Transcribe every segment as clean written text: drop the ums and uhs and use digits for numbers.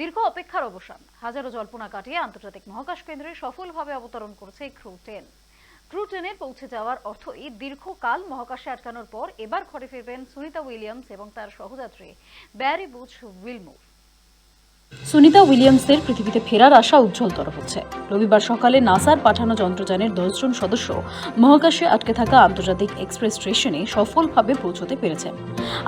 দীর্ঘ অপেক্ষার অবসান, হাজারো জল্পনা কাটিয়ে আন্তর্জাতিক মহাকাশ কেন্দ্রে সফলভাবে অবতরণ করেছে ক্রু 10। ক্রু 10-এর পৌঁছে যাওয়ার অর্থই দীর্ঘকাল মহাকাশে আটকানোর পর এবার ঘরে ফিরবেন সুনিতা উইলিয়ামস এবং তার সহযাত্রী ব্যারি বুচ উইলমোর। সুনিতা উইলিয়ামসের পৃথিবীতে ফেরার আশা উজ্জ্বলতর হচ্ছে। রবিবার সকালে নাসার পাঠানো যন্ত্রযানের 10 জন সদস্য মহাকাশে আটকে থাকা আন্তর্জাতিক এক্সপ্রেস স্টেশনে সফলভাবে পৌঁছতে পেরেছেন।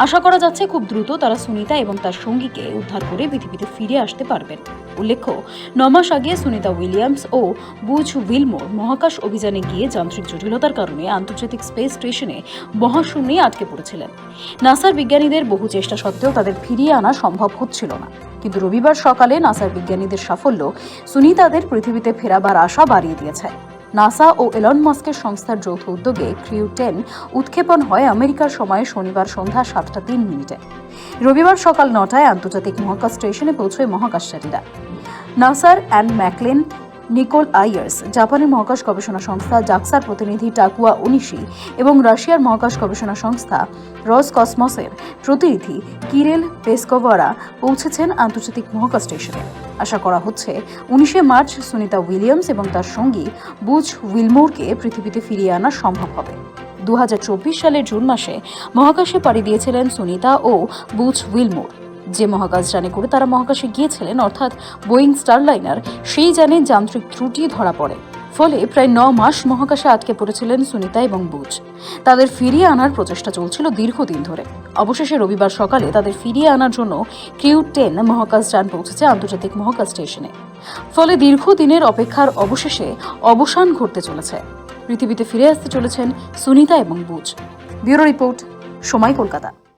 আশা করা যাচ্ছে খুব দ্রুত তারা সুনিতা এবং তার সঙ্গীকে উদ্ধার করে পৃথিবীতে ফিরে আসতে পারবেন। উল্লেখ্য, 9 মাস আগে সুনিতা উইলিয়ামস ও বুচ উইলমোর মহাকাশ অভিযানে গিয়ে যান্ত্রিক জটিলতার কারণে আন্তর্জাতিক স্পেস স্টেশনে মহাশূন্যে আটকে পড়েছিলেন। নাসার বিজ্ঞানীদের বহু চেষ্টা সত্ত্বেও তাদের ফিরিয়ে আনা সম্ভব হচ্ছিল না। কিন্তু রবিবার সকালে নাসার বিজ্ঞানীদের সাফল্য সুনিতাদের পৃথিবীতে ফেরাবার আশা বাড়িয়ে দিয়েছে। নাসা ও এলন মাস্কের সংস্থার যৌথ উদ্যোগে ক্রু 10 উৎক্ষেপণ হয় আমেরিকার সময়ে শনিবার সন্ধ্যা 7:03। রবিবার সকাল 9টায় আন্তর্জাতিক মহাকাশ স্টেশনে পৌঁছয় মহাকাশচারীরা। নাসার অ্যান্ড ম্যাকলেন, নিকোল আইয়ার্স, জাপানের মহাকাশ গবেষণা সংস্থা জাক্সার প্রতিনিধি টাকুয়া ওনিশি এবং রাশিয়ার মহাকাশ গবেষণা সংস্থা রসকসমসের প্রতিনিধি কিরিল পেসকোভারা পৌঁছেছেন আন্তর্জাতিক মহাকাশ স্টেশনে। আশা করা হচ্ছে 19 মার্চ সুনিতা উইলিয়ামস এবং তার সঙ্গী বুচ উইলমোরকে পৃথিবীতে ফিরিয়ে আনা সম্ভব হবে। 2024 সালের জুন মাসে মহাকাশে পাড়ি দিয়েছিলেন সুনিতা ও বুচ উইলমোর। যে মহাকাশযানে করে তারা মহাকাশে গিয়েছিলেন, অর্থাৎ বোয়িং স্টারলাইনার, সেই যানে যান্ত্রিক ত্রুটি ধরা পড়ে। ফলে প্রায় 9 মাস মহাকাশে আটকে পড়েছিলেন সুনিতা এবং বুচ। তাদের ফিরিয়ে আনার প্রচেষ্টা চলছিল দীর্ঘদিন ধরে। অবশেষে রবিবার সকালে তাদের ফিরিয়ে আনার জন্য ক্রু 10 মহাকাশযান পৌঁছেছে আন্তর্জাতিক মহাকাশ স্টেশনে। ফলে দীর্ঘদিনের অপেক্ষার অবশেষে অবসান ঘটতে চলেছে। পৃথিবীতে ফিরে আসতে চলেছেন সুনিতা এবং বুচ। ব্যুরো রিপোর্ট, সময়, কলকাতা।